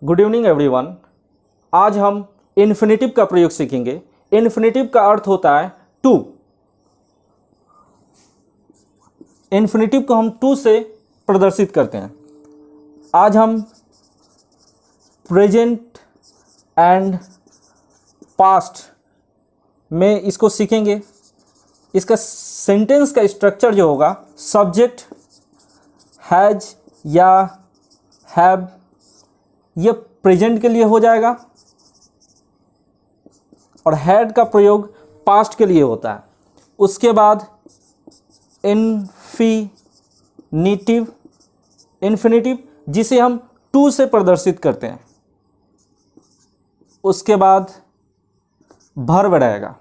Good evening everyone. आज हम infinitive का प्रयोग सीखेंगे। इन्फिनेटिव का अर्थ होता है टू। इन्फिनेटिव को हम टू से प्रदर्शित करते हैं। आज हम प्रेजेंट एंड पास्ट में इसको सीखेंगे। इसका सेंटेंस का स्ट्रक्चर जो होगा, सब्जेक्ट हैज या हैव, ये प्रेजेंट के लिए हो जाएगा और हैड का प्रयोग पास्ट के लिए होता है। उसके बाद इन्फिनिटिव जिसे हम टू से प्रदर्शित करते हैं। उसके बाद वर्ब रहेगा।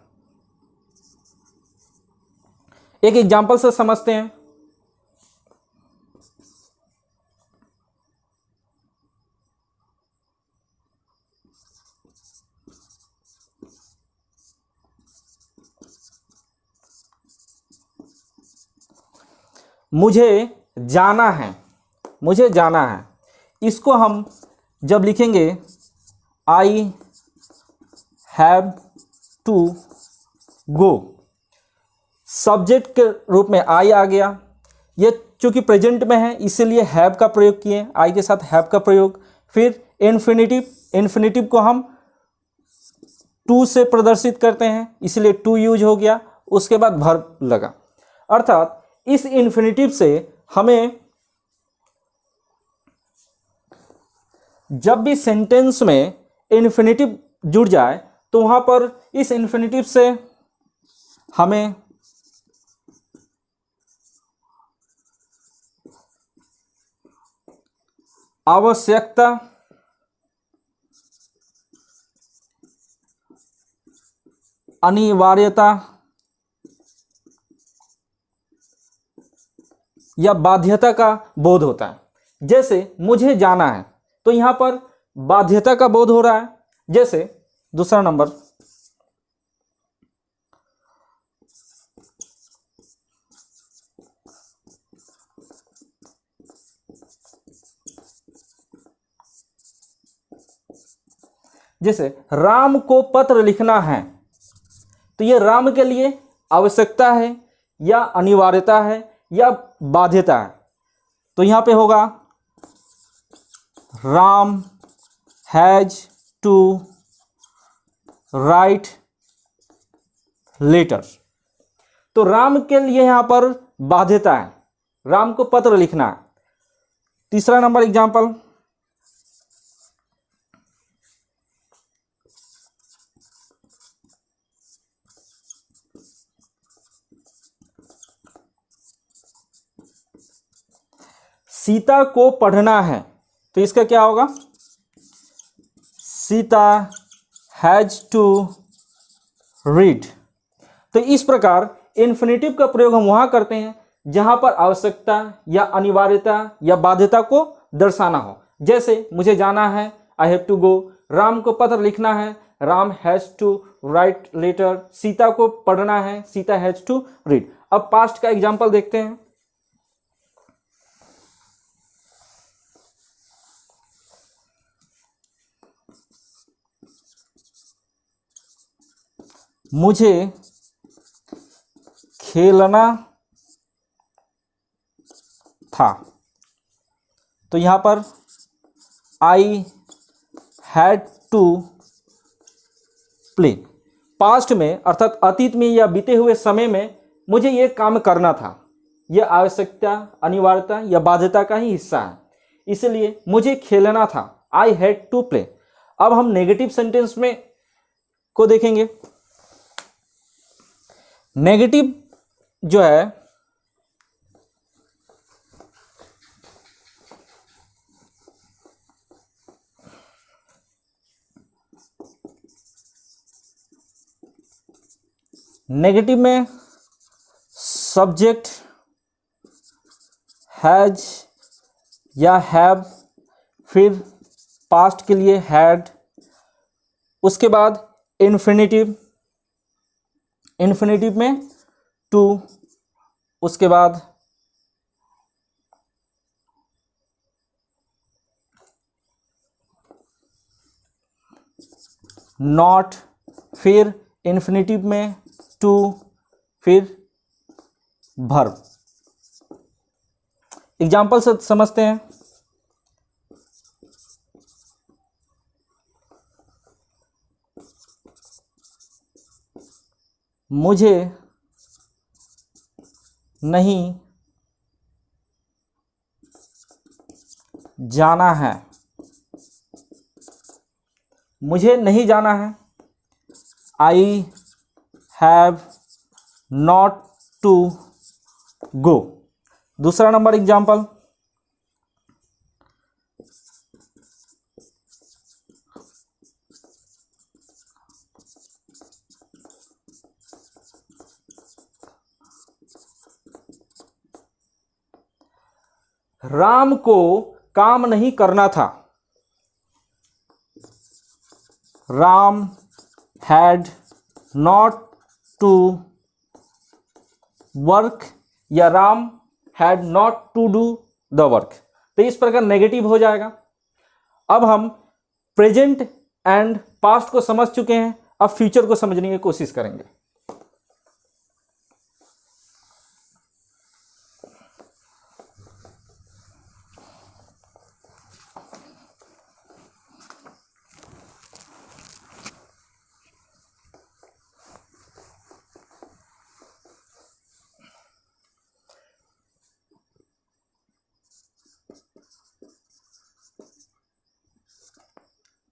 एक एग्जांपल से समझते हैं। मुझे जाना है, मुझे जाना है, इसको हम जब लिखेंगे I have to go, subject के रूप में आई आ गया। ये चूंकि प्रेजेंट में है इसीलिए हैव का प्रयोग किए, आई के साथ हैव का प्रयोग। फिर इन्फिनेटिव को हम टू से प्रदर्शित करते हैं इसलिए टू यूज हो गया। उसके बाद वर्ब लगा। अर्थात इस इन्फिनेटिव से हमें जब भी सेंटेंस में इन्फिनेटिव जुड़ जाए तो वहां पर इस इन्फिनेटिव से हमें आवश्यकता, अनिवार्यता या बाध्यता का बोध होता है। जैसे मुझे जाना है तो यहां पर बाध्यता का बोध हो रहा है। जैसे दूसरा नंबर, जैसे राम को पत्र लिखना है तो ये राम के लिए आवश्यकता है या अनिवार्यता है या बाध्यता है। तो यहां पे होगा Ram has to write letter. तो राम के लिए यहां पर बाध्यता है, राम को पत्र लिखना है। तीसरा नंबर एग्जांपल, सीता को पढ़ना है तो इसका क्या होगा, सीता हैज टू रीड। तो इस प्रकार इन्फिनेटिव का प्रयोग हम वहां करते हैं जहां पर आवश्यकता या अनिवार्यता या बाध्यता को दर्शाना हो। जैसे मुझे जाना है, I have to go. Ram को पत्र लिखना है, Ram has to write letter. Sita को पढ़ना है, सीता हैज टू रीड। अब पास्ट का एग्जाम्पल देखते हैं। मुझे खेलना था तो यहां पर I had to play. Past में अर्थात अतीत में या बीते हुए समय में मुझे यह काम करना था, यह आवश्यकता, अनिवार्यता या बाध्यता का ही हिस्सा है, इसलिए मुझे खेलना था, आई हैड टू प्ले। अब हम नेगेटिव सेंटेंस में को देखेंगे। नेगेटिव जो है नेगेटिव में सब्जेक्ट हैज या हैव, फिर पास्ट के लिए हैड, उसके बाद इन्फिनेटिव में टू, उसके बाद नॉट, फिर इन्फिनेटिव में टू, फिर वर्ब। एग्जाम्पल से समझते हैं। मुझे नहीं जाना है, मुझे नहीं जाना है। I have not to go. दूसरा नंबर एग्जाम्पल, राम को काम नहीं करना था। Ram had not to work, या Ram had not to do the work. तो इस प्रकार नेगेटिव हो जाएगा। अब हम प्रेजेंट एंड पास्ट को समझ चुके हैं, अब फ्यूचर को समझने की कोशिश करेंगे।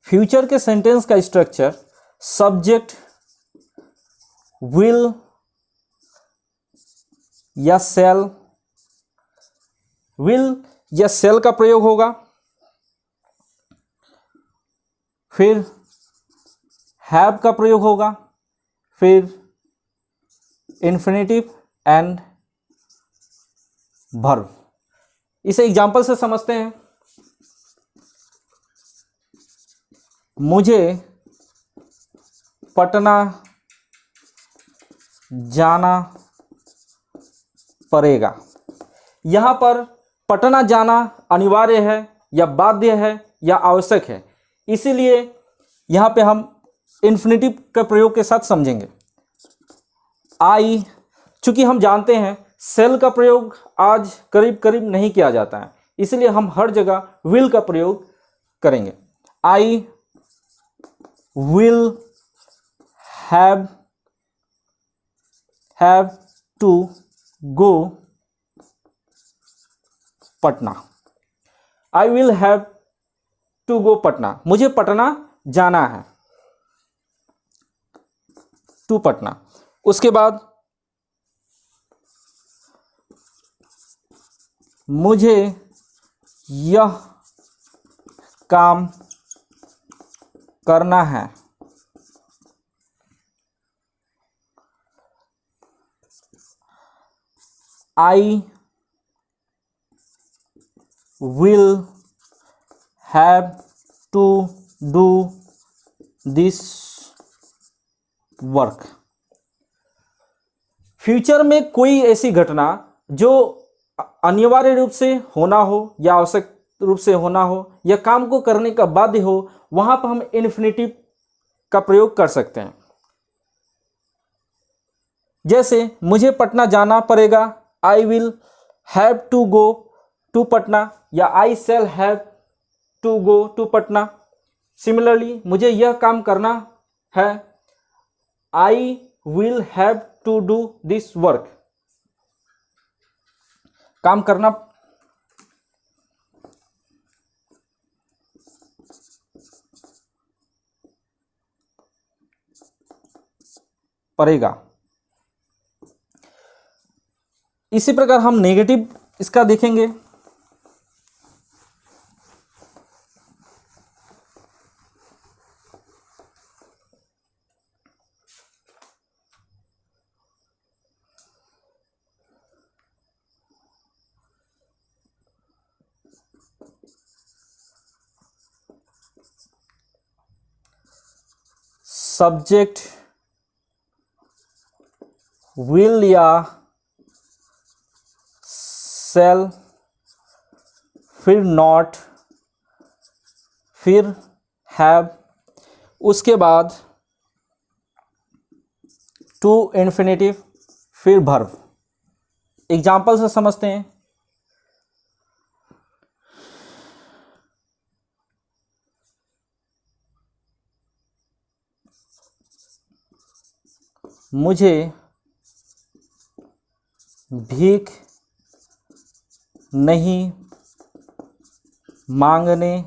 फ्यूचर के सेंटेंस का स्ट्रक्चर सब्जेक्ट, विल या सेल, विल या सेल का प्रयोग होगा, फिर हैव का प्रयोग होगा, फिर इन्फिनेटिव एंड वर्ब। इसे एग्जाम्पल से समझते हैं। मुझे पटना जाना पड़ेगा। यहां पर पटना जाना अनिवार्य है या बाध्य है या आवश्यक है, इसीलिए यहां पे हम इन्फिनेटिव के प्रयोग के साथ समझेंगे। आई, चूंकि हम जानते हैं सेल का प्रयोग आज करीब करीब नहीं किया जाता है, इसलिए हम हर जगह विल का प्रयोग करेंगे। आई will have to go Patna. I will have to go Patna, मुझे पटना जाना है, टू पटना। उसके बाद मुझे यह काम करना है, I will have to do this work. Future में कोई ऐसी घटना जो अनिवार्य रूप से होना हो या आवश्यक रूप से होना हो या काम को करने का बाध्य हो, वहां पर हम इन्फिनेटिव का प्रयोग कर सकते हैं। जैसे मुझे पटना जाना पड़ेगा, I will have to go to Patna, या I shall have to go to Patna. Similarly मुझे यह काम करना है, I will have to do this work. काम करना पड़ेगा। इसी प्रकार हम नेगेटिव इसका देखेंगे। सब्जेक्ट विल या सेल, फिर नॉट, फिर हैव, उसके बाद टू इन्फिनेटिव, फिर वर्ब। एग्जाम्पल से समझते हैं। मुझे भीख नहीं मांगने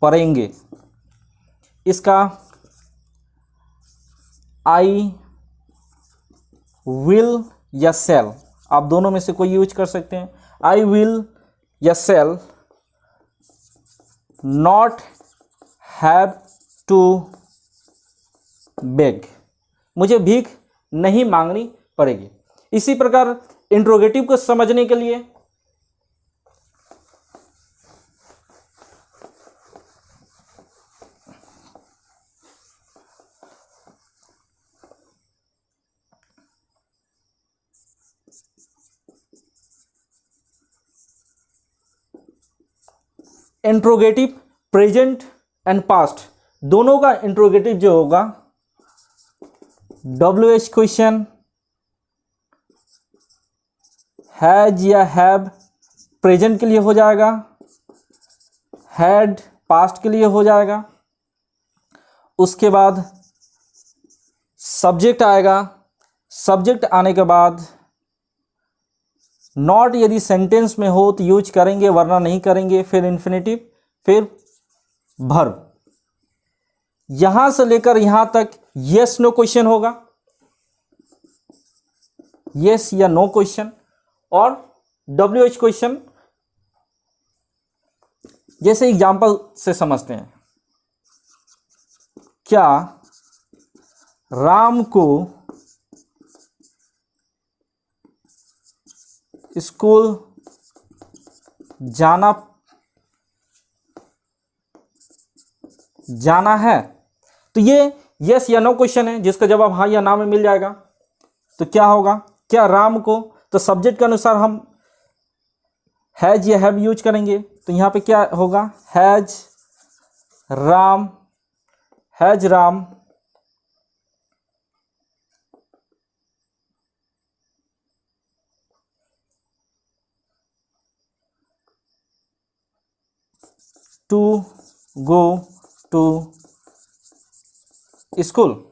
पड़ेंगे। इसका आई विल या सेल, आप दोनों में से कोई यूज कर सकते हैं। आई विल या shall not have to beg, मुझे भीख नहीं मांगनी पड़ेगी। इसी प्रकार इंट्रोगेटिव को समझने के लिए इंट्रोगेटिव प्रेजेंट एंड पास्ट दोनों का इंट्रोगेटिव जो होगा WH क्वेश्चन, हैज या हैव प्रेजेंट के लिए हो जाएगा, हैड पास्ट के लिए हो जाएगा। उसके बाद सब्जेक्ट आएगा, सब्जेक्ट आने के बाद नॉट यदि सेंटेंस में हो तो यूज करेंगे वरना नहीं करेंगे, फिर इन्फिनेटिव, फिर वर्ब। यहां से लेकर यहां तक यस नो क्वेश्चन होगा, यस या नो क्वेश्चन। और WH क्वेश्चन जैसे एग्जाम्पल से समझते हैं। क्या राम को स्कूल जाना है? तो ये यस या नो क्वेश्चन है जिसका जवाब हाँ या ना में मिल जाएगा। तो क्या होगा, क्या राम को, तो सब्जेक्ट के अनुसार हम हैज या हैव यूज करेंगे। तो यहाँ पे क्या होगा, has Ram, has Ram to go to school.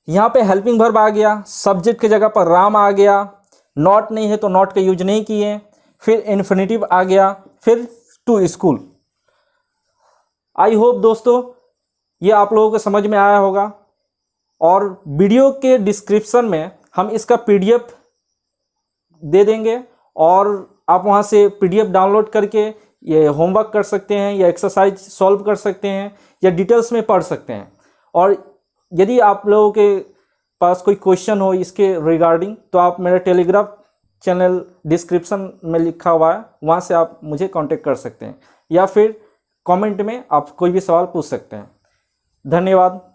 यहाँ पे हेल्पिंग वर्ब आ गया, सब्जेक्ट की जगह पर राम आ गया, नॉट नहीं है तो नॉट का यूज नहीं किए, फिर इन्फिनेटिव आ गया, फिर टू स्कूल। आई होप दोस्तों ये आप लोगों को समझ में आया होगा। और वीडियो के डिस्क्रिप्शन में हम इसका PDF दे देंगे और आप वहाँ से PDF डाउनलोड करके ये होमवर्क कर सकते हैं या एक्सरसाइज सॉल्व कर सकते हैं या डिटेल्स में पढ़ सकते हैं। और यदि आप लोगों के पास कोई क्वेश्चन हो इसके रिगार्डिंग तो आप मेरा टेलीग्राम चैनल डिस्क्रिप्शन में लिखा हुआ है, वहाँ से आप मुझे कांटेक्ट कर सकते हैं या फिर कमेंट में आप कोई भी सवाल पूछ सकते हैं। धन्यवाद।